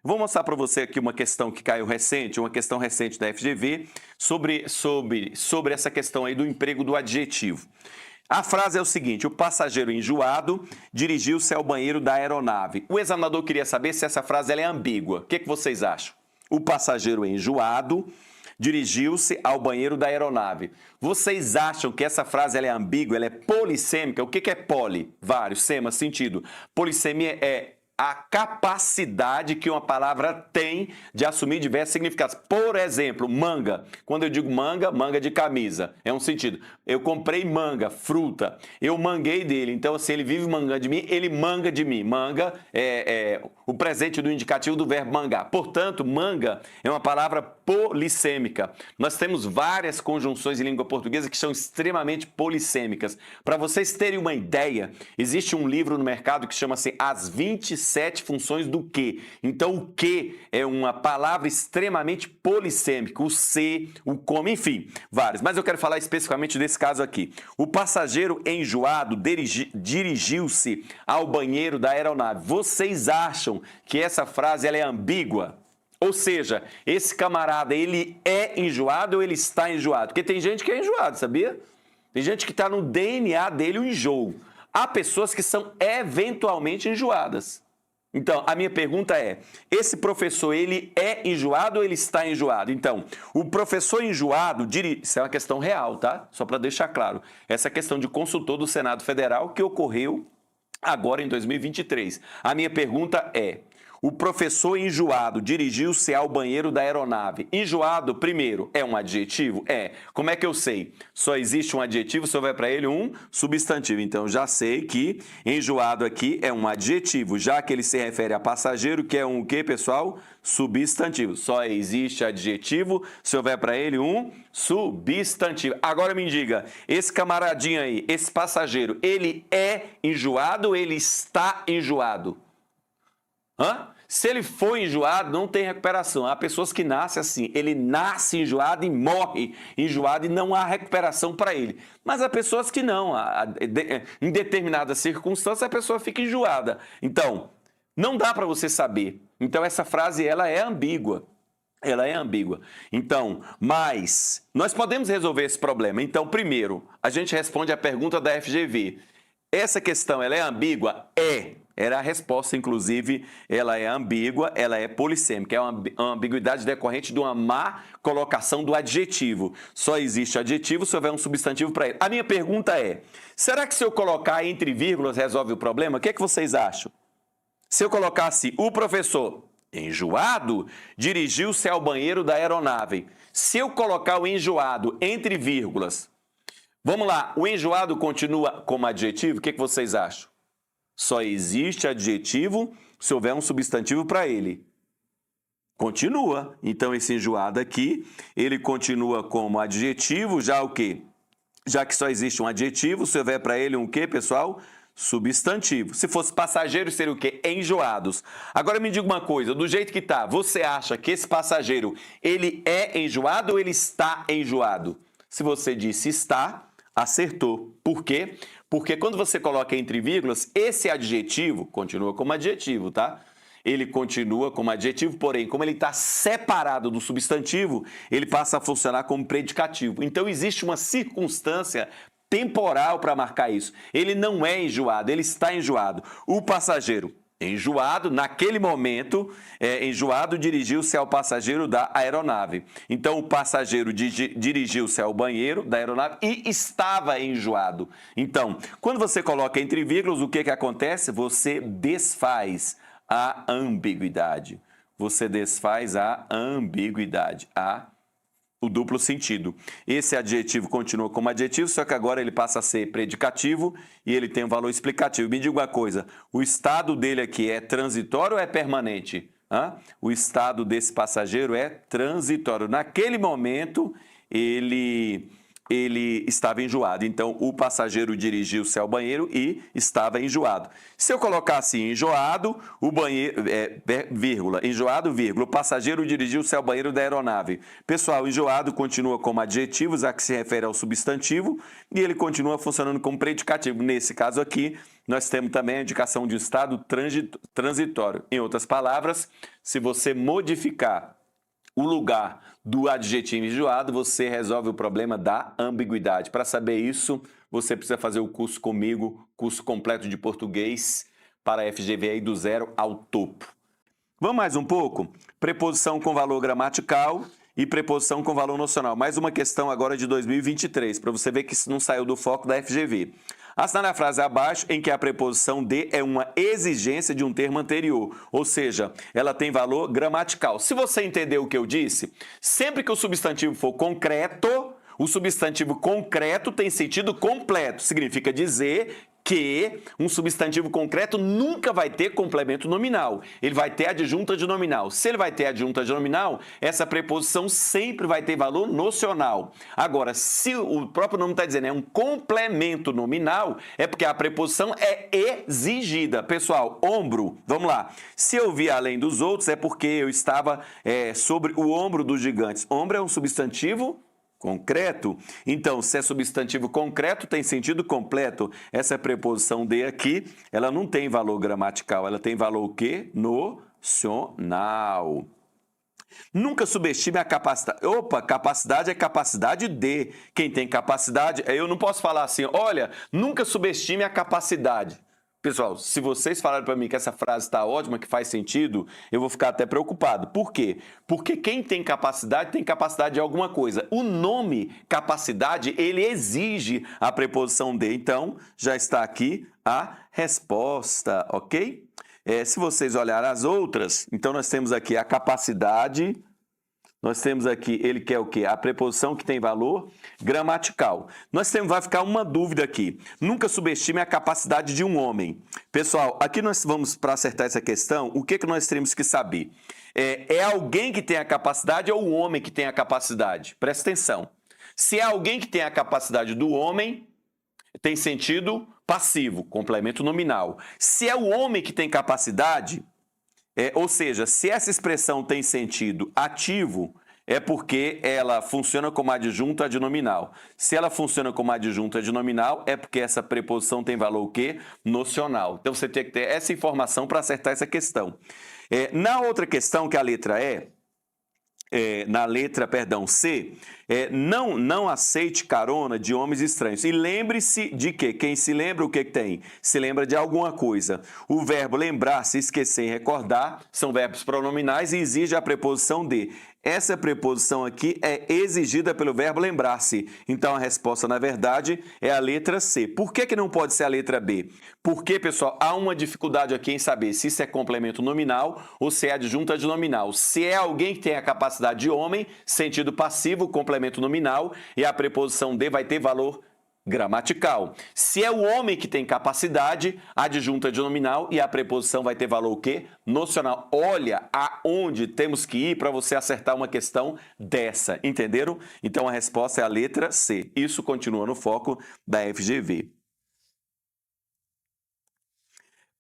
Vou mostrar para você aqui uma questão que caiu recente, uma questão recente da FGV, sobre essa questão aí do emprego do adjetivo. A frase é o seguinte: o passageiro enjoado dirigiu-se ao banheiro da aeronave. O examinador queria saber se essa frase ela é ambígua. O que vocês acham? O passageiro enjoado dirigiu-se ao banheiro da aeronave. Vocês acham que essa frase ela é ambígua, ela é polissêmica? O que é poli? Vários, sema, sentido. Polissemia é a capacidade que uma palavra tem de assumir diversos significados. Por exemplo, manga. Quando eu digo manga, manga de camisa. É um sentido. Eu comprei manga, fruta. Eu manguei dele. Então, se ele vive mangando de mim, ele manga de mim. Manga é o presente do indicativo do verbo mangar. Portanto, manga é uma palavra polissêmica. Nós temos várias conjunções em língua portuguesa que são extremamente polissêmicas. Para vocês terem uma ideia, existe um livro no mercado que chama-se As 27 Funções do Que. Então, o que é uma palavra extremamente polissêmica. O se, o como, enfim, vários. Mas eu quero falar especificamente desse caso aqui. O passageiro enjoado dirigiu-se ao banheiro da aeronave. Vocês acham que essa frase ela é ambígua? Ou seja, esse camarada, ele é enjoado ou ele está enjoado? Porque tem gente que é enjoado, sabia? Tem gente que está no DNA dele o enjoo. Há pessoas que são eventualmente enjoadas. Então, a minha pergunta é, esse professor, ele é enjoado ou ele está enjoado? Então, o professor enjoado, isso é uma questão real, tá? Só para deixar claro. Essa questão de consultor do Senado Federal que ocorreu agora em 2023. A minha pergunta é, o professor enjoado dirigiu-se ao banheiro da aeronave. Enjoado, primeiro, é um adjetivo? É. Como é que eu sei? Só existe um adjetivo se houver para ele um substantivo. Então, já sei que enjoado aqui é um adjetivo, já que ele se refere a passageiro, que é um o quê, pessoal? Substantivo. Só existe adjetivo se houver para ele um substantivo. Agora me diga, esse camaradinho aí, esse passageiro, ele é enjoado ou ele está enjoado? Se ele for enjoado, não tem recuperação. Há pessoas que nascem assim. Ele nasce enjoado e morre enjoado e não há recuperação para ele. Mas há pessoas que não. Em determinadas circunstâncias, a pessoa fica enjoada. Então, não dá para você saber. Então, essa frase ela é ambígua. Ela é ambígua. Então, mas nós podemos resolver esse problema. Então, primeiro, a gente responde a pergunta da FGV. Essa questão ela é ambígua? É. Era a resposta, inclusive, ela é ambígua, ela é polissêmica. É uma ambiguidade decorrente de uma má colocação do adjetivo. Só existe adjetivo se houver um substantivo para ele. A minha pergunta é, será que se eu colocar entre vírgulas resolve o problema? O que é que vocês acham? Se eu colocasse o professor enjoado dirigiu-se ao banheiro da aeronave. Se eu colocar o enjoado entre vírgulas, vamos lá, o enjoado continua como adjetivo? O que é que vocês acham? Só existe adjetivo se houver um substantivo para ele. Continua. Então, esse enjoado aqui, ele continua como adjetivo, já o quê? Já que só existe um adjetivo, se houver para ele um quê, pessoal? Substantivo. Se fosse passageiro, seria o quê? Enjoados. Agora me diga uma coisa, do jeito que tá, você acha que esse passageiro, ele é enjoado ou ele está enjoado? Se você disse está, acertou. Por quê? Porque quando você coloca entre vírgulas, esse adjetivo continua como adjetivo, tá? Ele continua como adjetivo, porém, como ele está separado do substantivo, ele passa a funcionar como predicativo. Então, existe uma circunstância temporal para marcar isso. Ele não é enjoado, ele está enjoado. O passageiro enjoado, naquele momento, enjoado dirigiu-se ao passageiro da aeronave. Então, o passageiro dirigiu-se ao banheiro da aeronave e estava enjoado. Então, quando você coloca entre vírgulas, o que acontece? Você desfaz a ambiguidade. Você desfaz a ambiguidade, o duplo sentido. Esse adjetivo continua como adjetivo, só que agora ele passa a ser predicativo e ele tem um valor explicativo. Me diga uma coisa, o estado dele aqui é transitório ou é permanente? O estado desse passageiro é transitório. Naquele momento, ele ele estava enjoado. Então, o passageiro dirigiu-se ao banheiro e estava enjoado. Se eu colocar assim, enjoado, o banheiro, vírgula, enjoado, vírgula, o passageiro dirigiu-se ao banheiro da aeronave. Pessoal, enjoado continua como adjetivo, já que se refere ao substantivo, e ele continua funcionando como predicativo. Nesse caso aqui, nós temos também a indicação de estado transitório. Em outras palavras, se você modificar o lugar do adjetivo enjoado, você resolve o problema da ambiguidade. Para saber isso, você precisa fazer o curso comigo, curso completo de português para a FGV aí do zero ao topo. Vamos mais um pouco? Preposição com valor gramatical e preposição com valor nocional. Mais uma questão agora de 2023, para você ver que isso não saiu do foco da FGV. Assinale a frase abaixo em que a preposição de é uma exigência de um termo anterior, ou seja, ela tem valor gramatical. Se você entendeu o que eu disse, sempre que o substantivo for concreto, o substantivo concreto tem sentido completo. Significa dizer que um substantivo concreto nunca vai ter complemento nominal. Ele vai ter adjunta de nominal. Se ele vai ter adjunta de nominal, essa preposição sempre vai ter valor nocional. Agora, se o próprio nome está dizendo é um complemento nominal, é porque a preposição é exigida. Pessoal, ombro, vamos lá. Se eu vi além dos outros, é porque eu estava sobre o ombro dos gigantes. Ombro é um substantivo concreto. Então, se é substantivo concreto, tem sentido completo. Essa preposição de aqui, ela não tem valor gramatical, ela tem valor o quê? Nocional. Nunca subestime a capacidade. Opa, capacidade é capacidade de. Quem tem capacidade, eu não posso falar assim, olha, nunca subestime a capacidade. Pessoal, se vocês falarem para mim que essa frase está ótima, que faz sentido, eu vou ficar até preocupado. Por quê? Porque quem tem capacidade de alguma coisa. O nome capacidade, ele exige a preposição de. Então, já está aqui a resposta, ok? Se vocês olharem as outras, então nós temos aqui a capacidade. Nós temos aqui, ele quer o quê? A preposição que tem valor gramatical. Vai ficar uma dúvida aqui. Nunca subestime a capacidade de um homem. Pessoal, aqui nós vamos, para acertar essa questão, o que nós temos que saber? É alguém que tem a capacidade ou o homem que tem a capacidade? Presta atenção. Se é alguém que tem a capacidade do homem, tem sentido passivo, complemento nominal. Se é o homem que tem capacidade... ou seja, se essa expressão tem sentido ativo, é porque ela funciona como adjunta adnominal. Se ela funciona como adjunta adnominal, é porque essa preposição tem valor o quê? Nocional. Então, você tem que ter essa informação para acertar essa questão. Na outra questão, que é a letra C, não aceite carona de homens estranhos. E lembre-se de que quem se lembra, o que tem? Se lembra de alguma coisa. O verbo lembrar-se, esquecer e recordar são verbos pronominais e exige a preposição de. Essa preposição aqui é exigida pelo verbo lembrar-se. Então, a resposta, na verdade, é a letra C. Por que não pode ser a letra B? Porque, pessoal, há uma dificuldade aqui em saber se isso é complemento nominal ou se é adjunta de nominal. Se é alguém que tem a capacidade de homem, sentido passivo, complemento nominal, e a preposição de vai ter valor gramatical. Se é o homem que tem capacidade, adjunta de nominal e a preposição vai ter valor o quê? Nocional. Olha aonde temos que ir para você acertar uma questão dessa, entenderam? Então a resposta é a letra C. Isso continua no foco da FGV.